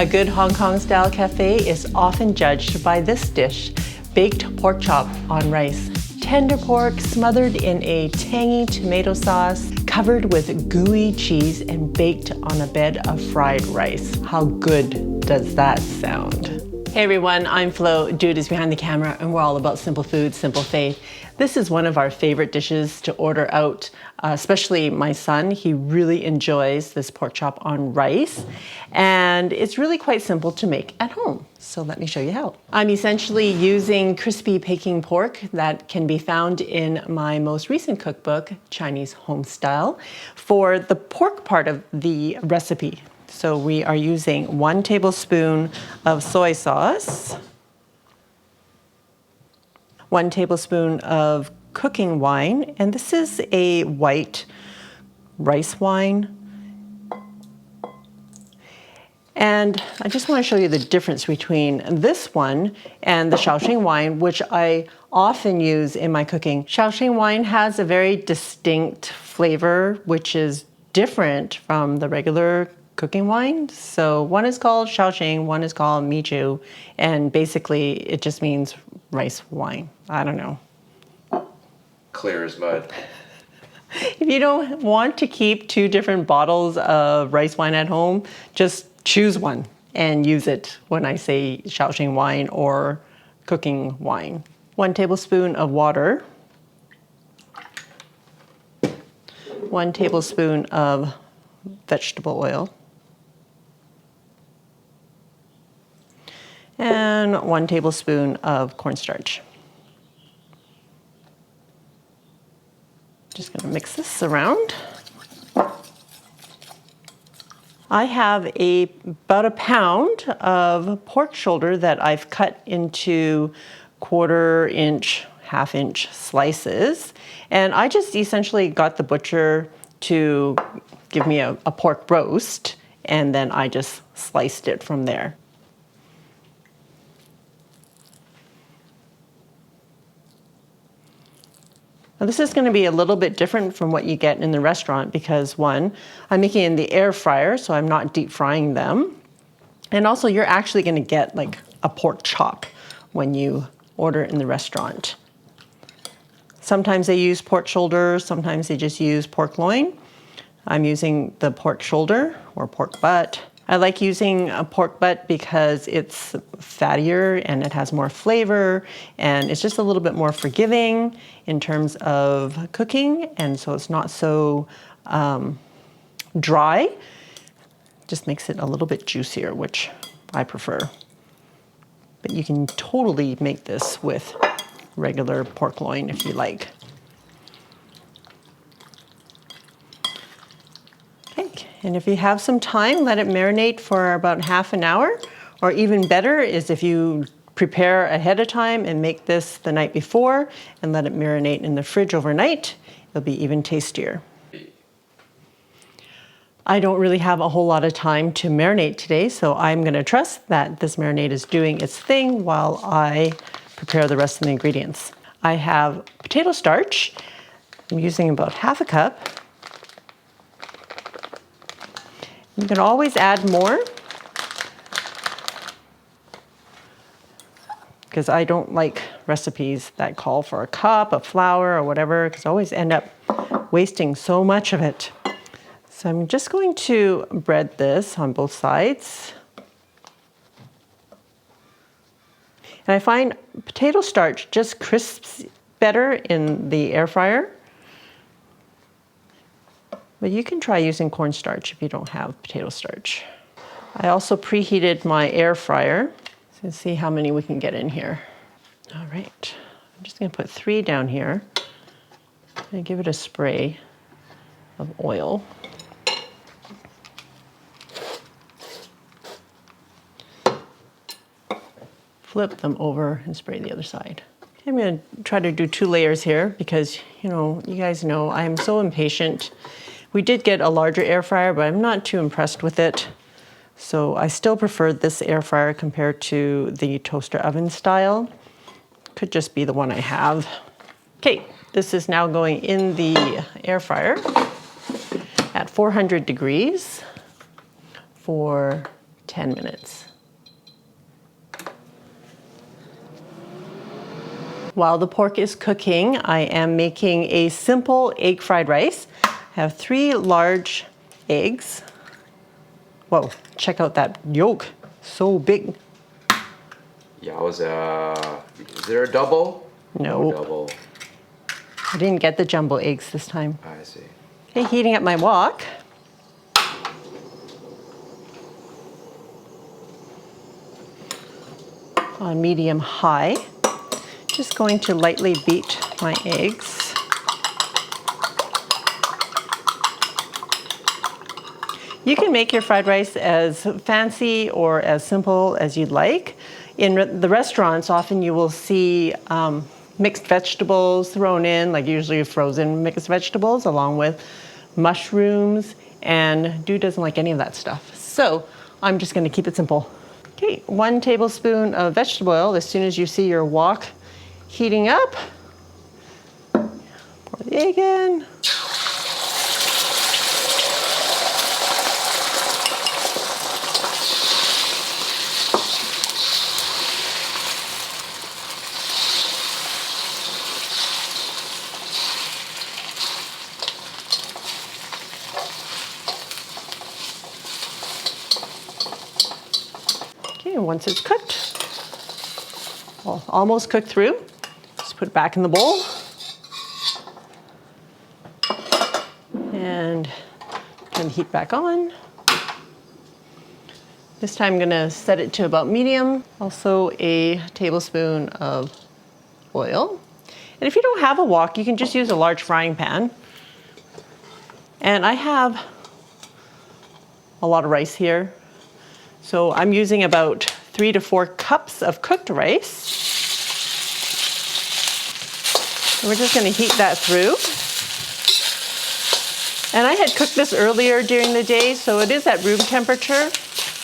A good Hong Kong style cafe is often judged by this dish, baked pork chop on rice. Tender pork smothered in a tangy tomato sauce, covered with gooey cheese and baked on a bed of fried rice. How good does that sound? Hey everyone, I'm Flo, Dude is behind the camera, and we're all about simple food, simple faith. This is one of our favorite dishes to order out, especially my son. He really enjoys this pork chop on rice, and it's really quite simple to make at home. So let me show you how. I'm essentially using crispy Peking pork that can be found in my most recent cookbook, Chinese Home Style, for the pork part of the recipe. So we are using 1 tablespoon of soy sauce, 1 tablespoon of cooking wine, and this is a white rice wine. And I just want to show you the difference between this one and the Shaoxing wine, which I often use in my cooking. Shaoxing wine has a very distinct flavor, which is different from the regular cooking wine. So one is called Shaoxing, one is called Miju, and basically it just means rice wine. I don't know. Clear as mud. If you don't want to keep 2 different bottles of rice wine at home, just choose one and use it when I say Shaoxing wine or cooking wine. 1 tablespoon of water, 1 tablespoon of vegetable oil, and 1 tablespoon of cornstarch. Just gonna mix this around. I have about a pound of pork shoulder that I've cut into 1/4 inch, 1/2 inch slices. And I just essentially got the butcher to give me a pork roast, and then I just sliced it from there. Now this is going to be a little bit different from what you get in the restaurant because 1, I'm making it in the air fryer, so I'm not deep frying them. And also you're actually going to get like a pork chop when you order it in the restaurant. Sometimes they use pork shoulder, sometimes they just use pork loin. I'm using the pork shoulder or pork butt. I like using a pork butt because it's fattier and it has more flavor, and it's just a little bit more forgiving in terms of cooking, and so it's not so dry. Just makes it a little bit juicier, which I prefer. But you can totally make this with regular pork loin if you like. And if you have some time, let it marinate for about 1/2 an hour, or even better is if you prepare ahead of time and make this the night before and let it marinate in the fridge overnight, it'll be even tastier. I don't really have a whole lot of time to marinate today, so I'm going to trust that this marinade is doing its thing while I prepare the rest of the ingredients. I have potato starch. I'm using about 1/2 cup. You can always add more because I don't like recipes that call for a cup of flour or whatever, because I always end up wasting so much of it. So I'm just going to bread this on both sides. And I find potato starch just crisps better in the air fryer. But you can try using cornstarch if you don't have potato starch. I also preheated my air fryer. So let's see how many we can get in here. All right, I'm just gonna put 3 down here and give it a spray of oil. Flip them over and spray the other side. I'm gonna try to do 2 layers here because, you guys know I am so impatient. We did get a larger air fryer, but I'm not too impressed with it. So I still prefer this air fryer compared to the toaster oven style. Could just be the one I have. Okay, this is now going in the air fryer at 400 degrees for 10 minutes. While the pork is cooking, I am making a simple egg fried rice. I have 3 large eggs. Whoa, check out that yolk, so big. Yowza. Is there a double? No. Double. I didn't get the jumbo eggs this time. I see. Okay, heating up my wok. On medium high. Just going to lightly beat my eggs. You can make your fried rice as fancy or as simple as you'd like. In the restaurants, often you will see mixed vegetables thrown in, like usually frozen mixed vegetables, along with mushrooms, and Dew doesn't like any of that stuff. So I'm just going to keep it simple. Okay, 1 tablespoon of vegetable oil. As soon as you see your wok heating up, pour the egg in. Okay, and once it's cooked, well, almost cooked through, just put it back in the bowl. And turn the heat back on. This time I'm gonna set it to about medium. Also a tablespoon of oil. And if you don't have a wok, you can just use a large frying pan. And I have a lot of rice here. So I'm using about 3 to 4 cups of cooked rice. And we're just going to heat that through. And I had cooked this earlier during the day, so it is at room temperature.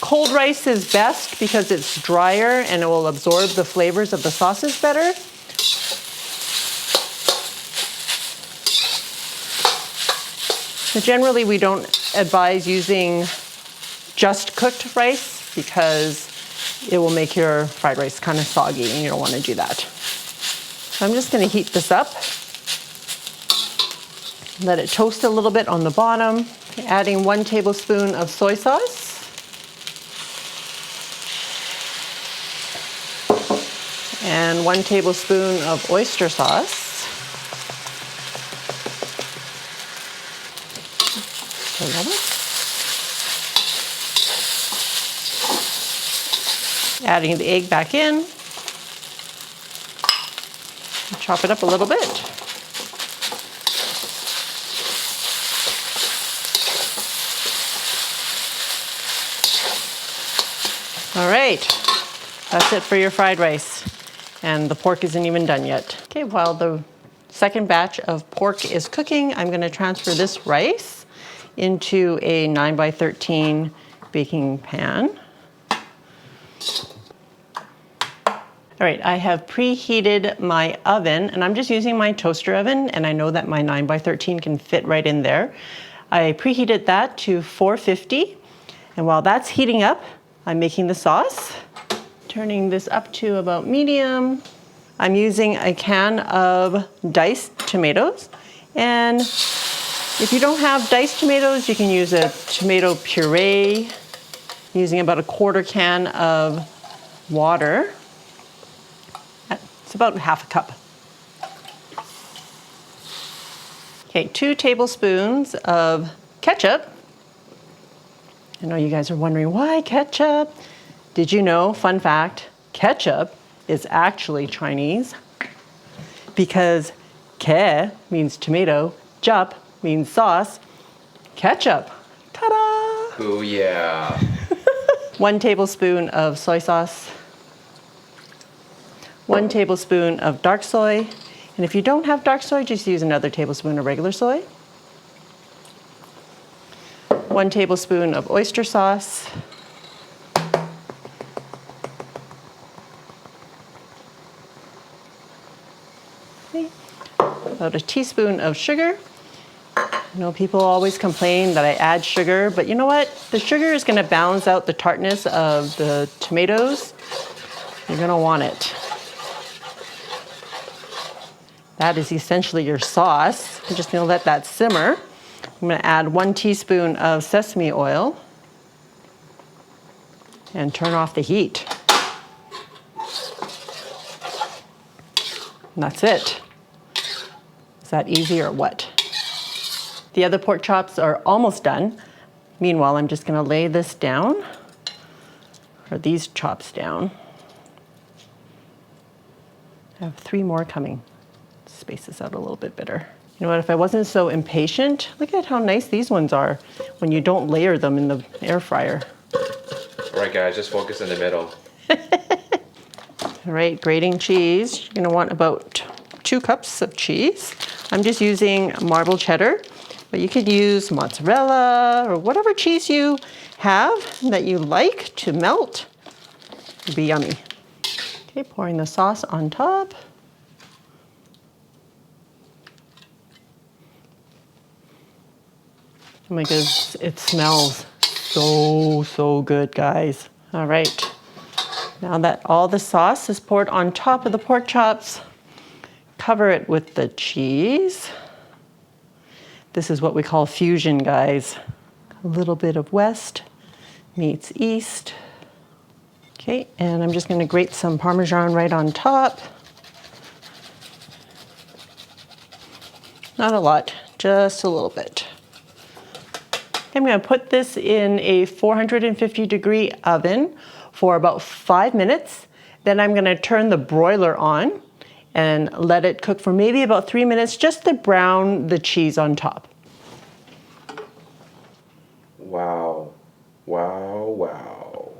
Cold rice is best because it's drier and it will absorb the flavors of the sauces better. So generally, we don't advise using just cooked rice because it will make your fried rice kind of soggy and you don't want to do that. So I'm just going to heat this up. Let it toast a little bit on the bottom. Adding 1 tablespoon of soy sauce. And 1 tablespoon of oyster sauce. Stir that up. Adding the egg back in. Chop it up a little bit. All right, that's it for your fried rice. And the pork isn't even done yet. Okay, while the second batch of pork is cooking, I'm gonna transfer this rice into a 9x13 baking pan. All right, I have preheated my oven and I'm just using my toaster oven and I know that my 9x13 can fit right in there. I preheated that to 450 and while that's heating up, I'm making the sauce. Turning this up to about medium. I'm using a can of diced tomatoes and if you don't have diced tomatoes, you can use a tomato puree using about 1/4 can of water. It's about half a cup. Okay, 2 tablespoons of ketchup. I know you guys are wondering, why ketchup? Did you know, fun fact, ketchup is actually Chinese because ke means tomato, jup means sauce, ketchup. Ta-da! Ooh, yeah. 1 tablespoon of soy sauce. 1 tablespoon of dark soy. And if you don't have dark soy, just use another tablespoon of regular soy. 1 tablespoon of oyster sauce. Okay. About a teaspoon of sugar. You know, people always complain that I add sugar, but you know what? The sugar is gonna balance out the tartness of the tomatoes. You're gonna want it. That is essentially your sauce. I'm just gonna let that simmer. I'm gonna add 1 teaspoon of sesame oil and turn off the heat. And that's it. Is that easy or what? The other pork chops are almost done. Meanwhile, I'm just gonna lay this down, or these chops down. I have 3 more coming. Space this out a little bit better. You know what, if I wasn't so impatient, look at how nice these ones are when you don't layer them in the air fryer. All right, guys, just focus in the middle. All right, grating cheese. You're gonna want about 2 cups of cheese. I'm just using marble cheddar, but you could use mozzarella or whatever cheese you have that you like to melt. It'd be yummy. Okay, pouring the sauce on top. Oh my goodness, it smells so good, guys. All right, now that all the sauce is poured on top of the pork chops, cover it with the cheese. This is what we call fusion, guys. A little bit of west meets east. Okay, and I'm just gonna grate some Parmesan right on top. Not a lot, just a little bit. I'm gonna put this in a 450-degree oven for about 5 minutes. Then I'm gonna turn the broiler on and let it cook for maybe about 3 minutes just to brown the cheese on top. Wow. Wow, wow.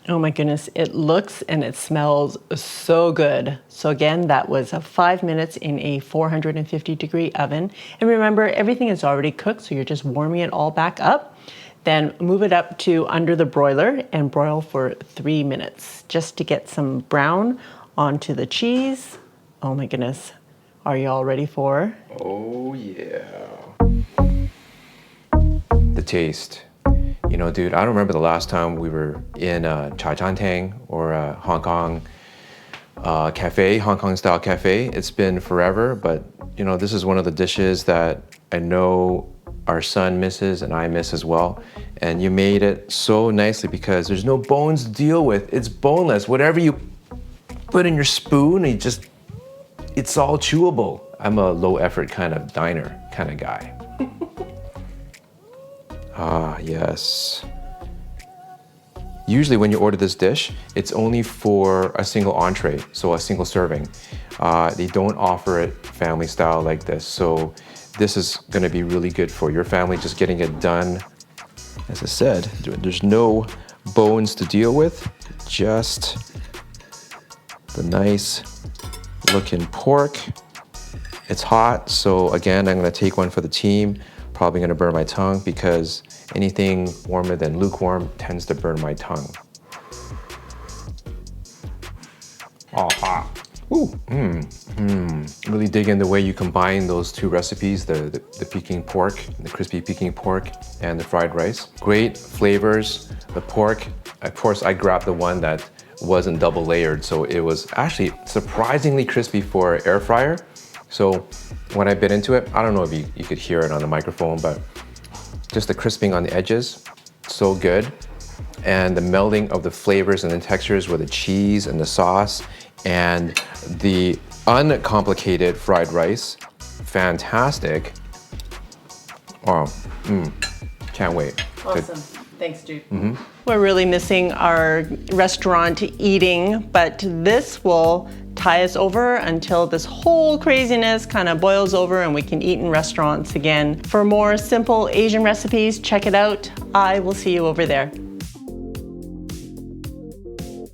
Oh my goodness, it looks and it smells so good. So again, that was 5 minutes in a 450-degree oven. And remember, everything is already cooked, so you're just warming it all back up. Then move it up to under the broiler and broil for 3 minutes just to get some brown onto the cheese. Oh my goodness, are you all ready for? Oh, yeah. The taste. You know, dude, I don't remember the last time we were in Chai Chan Tang or a Hong Kong cafe, Hong Kong style cafe. It's been forever, but you know, this is one of the dishes that I know our son misses and I miss as well. And you made it so nicely because there's no bones to deal with. It's boneless. Whatever you put in your spoon, it's all chewable. I'm a low effort kind of diner kind of guy. Ah, yes. Usually when you order this dish, it's only for a single entree, so a single serving. They don't offer it family style like this. So this is gonna be really good for your family, just getting it done. As I said, there's no bones to deal with, just the nice looking pork. It's hot, so again, I'm gonna take one for the team. Probably gonna burn my tongue because anything warmer than lukewarm tends to burn my tongue. Oh, hot. Ooh, Really dig in the way you combine those 2 recipes, the Peking pork, the crispy Peking pork, and the fried rice. Great flavors. The pork, of course, I grabbed the one that wasn't double layered, so it was actually surprisingly crispy for air fryer. So when I bit into it, I don't know if you could hear it on the microphone, but just the crisping on the edges, so good. And the melding of the flavors and the textures with the cheese and the sauce and the uncomplicated fried rice, fantastic. Oh, can't wait. Awesome. Thanks, dude. We're really missing our restaurant eating, but this will tie us over until this whole craziness kind of boils over and we can eat in restaurants again. For more simple Asian recipes, check it out. I will see you over there.